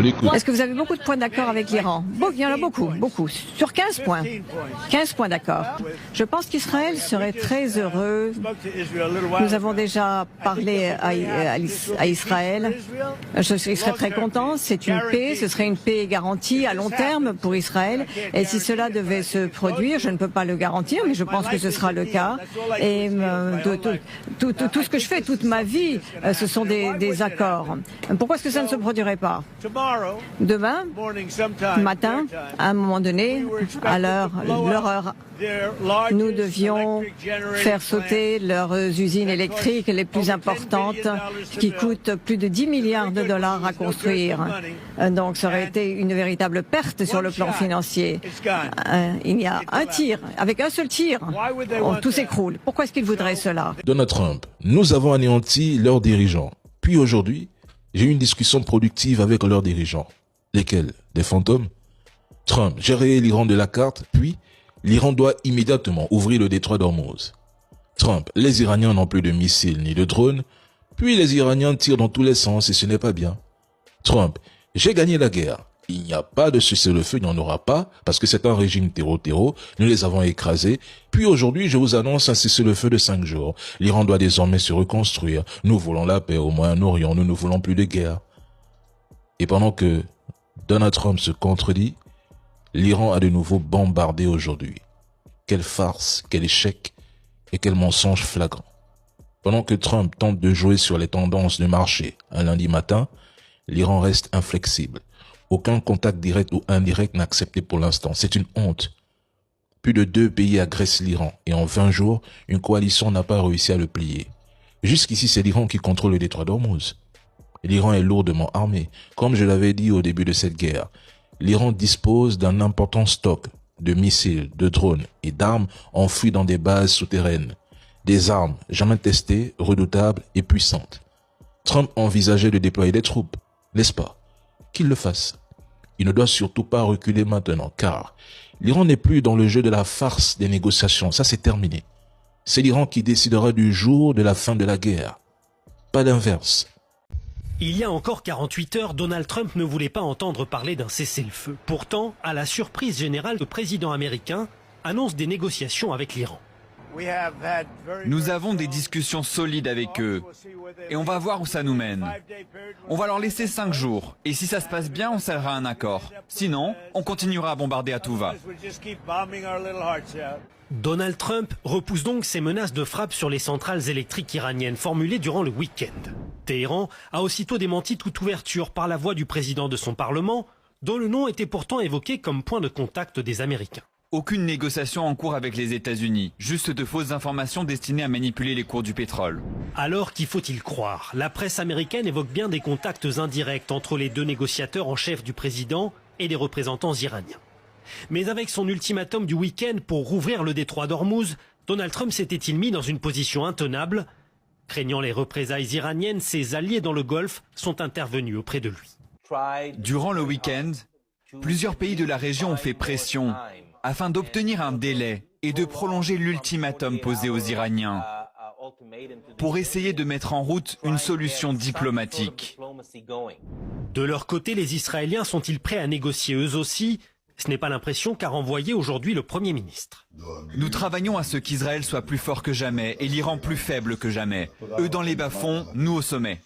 l'écoute. Est-ce que vous avez beaucoup de points d'accord avec l'Iran? Il y en a beaucoup. Sur 15 points. 15 points d'accord. Je pense qu'Israël serait très heureux. Nous avons déjà parlé à Israël. Il serait très content. C'est une paix. Ce serait une paix garantie à long terme pour Israël. Et si cela devait se produire, je ne peux pas le garantir, mais je pense que ce sera le cas. Et tout ce que je fais, toute ma vie, ce sont des accords. Pourquoi est-ce que ça ne se produirait pas? Demain matin, à un moment donné, à leur heure, nous devions faire sauter leurs usines électriques les plus importantes qui coûtent plus de 10 milliards de dollars à construire. Donc ça aurait été une véritable perte sur le plan financier. Il y a un tir, avec un seul tir, tout s'écroule. Pourquoi est-ce qu'ils voudraient cela? Donald Trump, nous avons anéanti leurs dirigeants. Puis aujourd'hui, j'ai eu une discussion productive avec leurs dirigeants. Lesquels? Des fantômes? Trump, j'ai rayé l'Iran de la carte, puis l'Iran doit immédiatement ouvrir le détroit d'Ormuz. Trump, les Iraniens n'ont plus de missiles ni de drones, puis les Iraniens tirent dans tous les sens et ce n'est pas bien. Trump, j'ai gagné la guerre. Il n'y a pas de cessez-le-feu, il n'y en aura pas, parce que c'est un régime terreau, nous les avons écrasés. Puis aujourd'hui, je vous annonce un cessez-le-feu de 5 jours. L'Iran doit désormais se reconstruire. Nous voulons la paix au Moyen-Orient, nous ne voulons plus de guerre. Et pendant que Donald Trump se contredit, l'Iran a de nouveau bombardé aujourd'hui. Quelle farce, quel échec et quel mensonge flagrant. Pendant que Trump tente de jouer sur les tendances du marché un lundi matin, l'Iran reste inflexible. Aucun contact direct ou indirect n'est accepté pour l'instant. C'est une honte. Plus de 2 pays agressent l'Iran et en 20 jours, une coalition n'a pas réussi à le plier. Jusqu'ici, c'est l'Iran qui contrôle le détroit d'Ormuz. L'Iran est lourdement armé. Comme je l'avais dit au début de cette guerre, l'Iran dispose d'un important stock de missiles, de drones et d'armes enfouis dans des bases souterraines. Des armes jamais testées, redoutables et puissantes. Trump envisageait de déployer des troupes, n'est-ce pas? Qu'il le fasse. Il ne doit surtout pas reculer maintenant, car l'Iran n'est plus dans le jeu de la farce des négociations, ça c'est terminé. C'est l'Iran qui décidera du jour de la fin de la guerre, pas l'inverse. Il y a encore 48 heures, Donald Trump ne voulait pas entendre parler d'un cessez-le-feu. Pourtant, à la surprise générale, le président américain annonce des négociations avec l'Iran. Nous avons des discussions solides avec eux et on va voir où ça nous mène. On va leur laisser 5 jours et si ça se passe bien, on scellera un accord. Sinon, on continuera à bombarder à tout va. Donald Trump repousse donc ses menaces de frappe sur les centrales électriques iraniennes formulées durant le week-end. Téhéran a aussitôt démenti toute ouverture par la voix du président de son Parlement, dont le nom était pourtant évoqué comme point de contact des Américains. Aucune négociation en cours avec les États-Unis, juste de fausses informations destinées à manipuler les cours du pétrole. Alors qu'y faut-il croire? La presse américaine évoque bien des contacts indirects entre les deux négociateurs en chef du président et des représentants iraniens. Mais avec son ultimatum du week-end pour rouvrir le détroit d'Ormuz, Donald Trump s'était-il mis dans une position intenable? Craignant les représailles iraniennes, ses alliés dans le Golfe sont intervenus auprès de lui. Durant le week-end, plusieurs pays de la région ont fait pression afin d'obtenir un délai et de prolonger l'ultimatum posé aux Iraniens pour essayer de mettre en route une solution diplomatique. De leur côté, les Israéliens sont-ils prêts à négocier eux aussi? Ce n'est pas l'impression qu'a renvoyé aujourd'hui le Premier ministre. Nous travaillons à ce qu'Israël soit plus fort que jamais et l'Iran plus faible que jamais. Eux dans les bas-fonds, nous au sommet.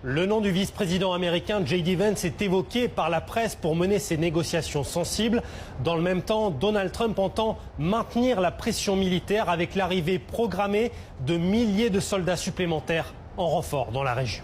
Le nom du vice-président américain J.D. Vance est évoqué par la presse pour mener ces négociations sensibles. Dans le même temps, Donald Trump entend maintenir la pression militaire avec l'arrivée programmée de milliers de soldats supplémentaires en renfort dans la région.